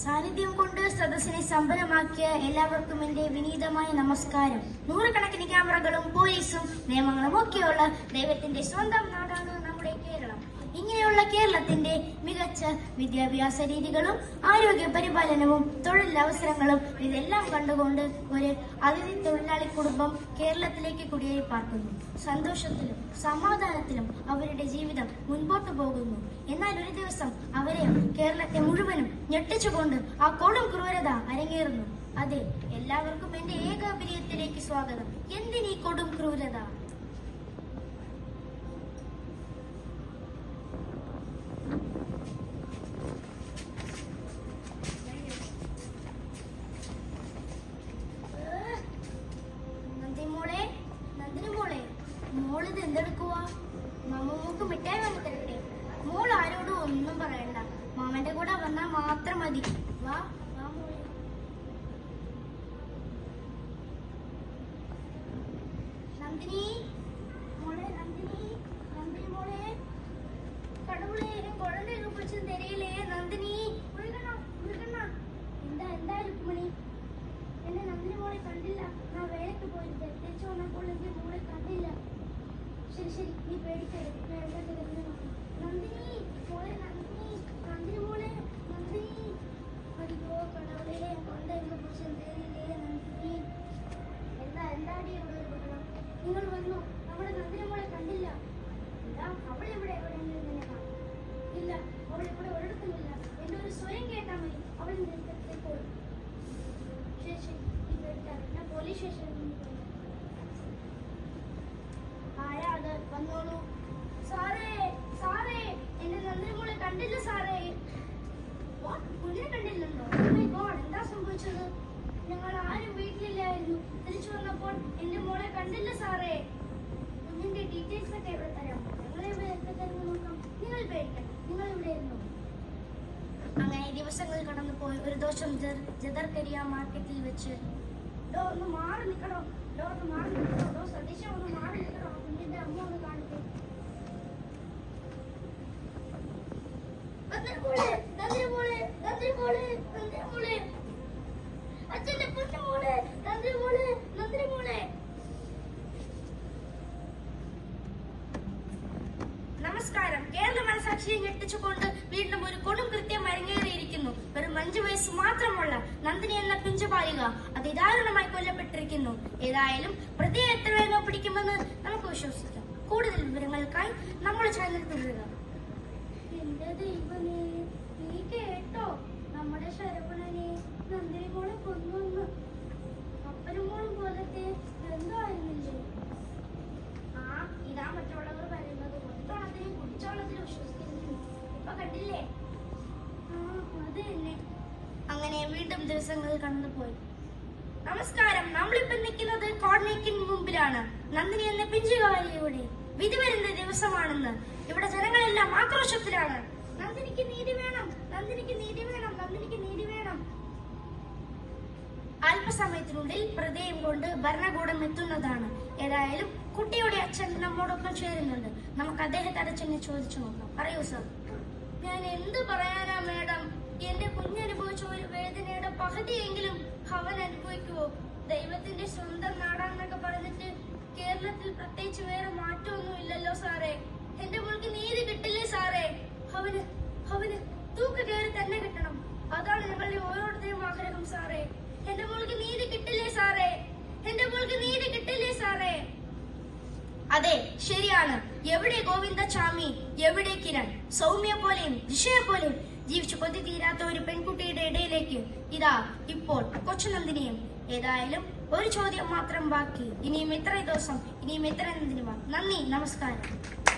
സാന്നിധ്യം കൊണ്ട് സദസ്സിനെ സമ്പന്നമാക്കിയ എല്ലാവർക്കും എന്റെ വിനീതമായ നമസ്കാരം. നൂറുകണക്കിന് ക്യാമറകളും പോലീസും നിയമങ്ങളും ഒക്കെയുള്ള ദൈവത്തിന്റെ സ്വന്തം നാടാണ് നമ്മുടെ കേരളം. ഇങ്ങനെയുള്ള കേരളത്തിന്റെ മികച്ച വിദ്യാഭ്യാസ രീതികളും ആരോഗ്യ പരിപാലനവും തൊഴിലവസരങ്ങളും ഇതെല്ലാം കണ്ടുകൊണ്ട് ഒരു അതിഥി തൊഴിലാളി കുടുംബം കേരളത്തിലേക്ക് കുടിയേറി പാർക്കുന്നു. സന്തോഷത്തിലും സമാധാനത്തിലും അവരുടെ ജീവിതം മുൻപോട്ടു പോകുന്നു. എന്നാൽ ഒരു ദിവസം അവരെ കേരളത്തെ മുഴുവനും ഞെട്ടിച്ചുകൊണ്ട് ആ കൊടും ക്രൂരത അരങ്ങേറുന്നു. അതെ, എല്ലാവർക്കും എന്റെ ഏകാഭിനയത്തിലേക്ക് സ്വാഗതം. എന്തിനീ കൊടും ക്രൂരത? മോളിത് എന്തെടുക്കുവാ? മാമൂക്ക് മിഠായി വാങ്ങി തരട്ടെ? മോൾ ആരോടും ഒന്നും പറയണ്ട, മാമന്റെ കൂടെ വന്നാൽ മാത്രം മതി. വാ വാ മോളെ. നന്ദിനി മോളെ, നന്ദിനി നന്ദിനി മോളെ, കടവുളെ കുഴந்தைக்கு பிடிச்சது தெரியலே. നന്ദിനി എന്താ രുക്മിണി? എന്നെ നന്ദിനി മോളെ കണ്ടില്ല. ഞാൻ വേലക്ക് പോയിട്ട് തിരിച്ചു വന്നപ്പോൾ എന്റെ മോളെ കണ്ടില്ല. ശരി, നീ പേടിക്കരുത്. നന്ദിനി മോളെ, നന്ദിനി മോളെ, നന്ദിനി. അയ്യോ കടവുളെ, കൊണ്ടെന്ന് പിടിച്ചത് തെரியலே. നന്ദിനി എന്താടി ഇവിടെ ഒരു ബഹളം? നിങ്ങൾ വന്നു, നമ്മുടെ നന്ദിനി മോളെ കണ്ടില്ല. അവളെവിടെ? എവിടെയെങ്കിലും കാണാം? ഇല്ല, അവൾ ഇവിടെ ഒരിടത്തുമില്ല. എന്റെ ഒരു സ്വയം കേട്ടാൽ മതി, അവൾ പോയി. ശരി, നീ പേടിക്കാതെ, ഞാൻ പോലീസ് സ്റ്റേഷനിൽ നിന്ന് ആരാ അത്? വന്നോളൂ. സാറേ, എന്റെ നന്ദിനി മോളെ കണ്ടില്ല സാറേ. കുഞ്ഞിനെ കണ്ടില്ലെന്നോ? എന്താ സംഭവിച്ചത്? ഞങ്ങൾ ആരും വീട്ടിലില്ലായിരുന്നു. തിരിച്ചു വന്നപ്പോൾ എന്റെ മോളെ കണ്ടില്ല സാറേ. കുഞ്ഞിന്റെ ഡീറ്റെയിൽസ് ഒക്കെ ഇവിടെ തരാം. നോക്കാം. നിങ്ങൾ പേടിക്കണം, നിങ്ങൾ ഇവിടെ ഇരുന്നു. അങ്ങനെ ദിവസങ്ങൾ കടന്നു പോയി. ഒരു ദിവസം ജദർകരിയ മാർക്കറ്റിൽ വെച്ച് ഒന്ന് മാറി നിൽക്കണോ, സതീശ ഒന്ന് മാറി നിൽക്കണോ, കുഞ്ഞിന്റെ അമ്മ ഒന്ന് കാണിക്കും. അച്ഛന്റെ പൊന്നുമോളെ, നന്ദിനി മോളെ. നമസ്കാരം. കേരള മനസാക്ഷിയെ ഞെട്ടിച്ചുകൊണ്ട് വീണ്ടും ഒരു കൊടും കൃത്യം അരങ്ങേറിയിരിക്കുന്നു. വെറും 5 വയസ്സ് മാത്രമുള്ള നന്ദിനി എന്ന പിഞ്ചുബാലിക അതിദാരുണമായി കൊല്ലപ്പെട്ടിരിക്കുന്നു. ഏതായാലും പ്രതിയെ എത്ര വേഗം പിടിക്കുമെന്ന് നമുക്ക് വിശ്വസിക്കാം. കൂടുതൽ വിവരങ്ങൾക്കായി നമ്മുടെ ചാനൽ തുടരുക. എന്റെ ദൈവമേ, നീ കേട്ടോ? നമ്മുടെ ശരവണനെ നന്ദിനി മോളെ കൊന്നു. അപ്പനും മോളും പോലത്തെ എന്തായിരുന്നില്ലേ? ഇതാ മറ്റുള്ളവർ പറയുന്നത്. ഒത്തോളത്തിനും കുടിച്ചോളത്തിനും വിശ്വസിക്കുന്നു. ഇപ്പൊ കണ്ടില്ലേ? അത് തന്നെ. അങ്ങനെ വീണ്ടും ദിവസങ്ങൾ കടന്നുപോയി. നമസ്കാരം. നമ്മളിപ്പോ നിൽക്കുന്നത് കോർണേക്കിന് മുമ്പിലാണ്. നന്ദിനി എന്ന പിഞ്ചുകാരിയുടെ വിധി വരുന്ന ദിവസമാണെന്ന് ഇവിടെ ജനങ്ങളെല്ലാം ആക്രോശത്തിലാണ്. നന്ദിനിക്ക് നീതി വേണം, നന്ദിനിക്ക് നീതി വേണം, നന്ദിനിക്ക് നീതി വേണം. അല്പസമയത്തിനുള്ളിൽ പ്രതിയും കൊണ്ട് ഭരണകൂടം എത്തുന്നതാണ്. ഏതായാലും കുട്ടിയുടെ അച്ഛൻ നമ്മോടൊപ്പം ചേരുന്നുണ്ട്. നമുക്ക് അദ്ദേഹത്തെ അച്ഛനെ ചോദിച്ചു നോക്കാം. പറയൂ സർ. ഞാൻ എന്ത് പറയാനാ മേഡം? എന്റെ കുഞ്ഞനുഭവിച്ച ഒരു വേദനയുടെ പകുതിയെങ്കിലും അവൻ അനുഭവിക്കുവോ? ദൈവത്തിന്റെ സ്വന്തം നാടാന്നൊക്കെ പറഞ്ഞിട്ട് കേരളത്തിൽ പ്രത്യേകിച്ച് വേറെ മാറ്റമൊന്നും ഇല്ലല്ലോ സാറേ. എന്റെ മോൾക്ക് നീതി കിട്ടില്ലേ സാറേ? അവന് തൂക്ക് കയറി തന്നെ കിട്ടണം. അതാണ് ഞങ്ങളുടെ ഓരോരുത്തരും ആഗ്രഹം സാറേ. എന്റെ മോൾക്ക് നീതി കിട്ടില്ലേ സാറേ? എന്റെ മോൾക്ക് നീതി കിട്ടില്ലേ സാറേ? അതെ, ശരിയാണ്. എവിടെ ഗോവിന്ദചാമി, എവിടെ കിരൺ? സൗമ്യ പോലെയും ദിശയെ പോലെയും ജീവിച്ചു കൊതി തീരാത്ത ഒരു പെൺകുട്ടിയുടെ ഇടയിലേക്ക് ഇതാ ഇപ്പോൾ കൊച്ചു നന്ദിനിയും. ഏതായാലും ഒരു ചോദ്യം മാത്രം ബാക്കി. ഇനിയും എത്ര ദിവസം, ഇനിയും എത്ര നന്ദിനിമാർ? നന്ദി, നമസ്കാരം.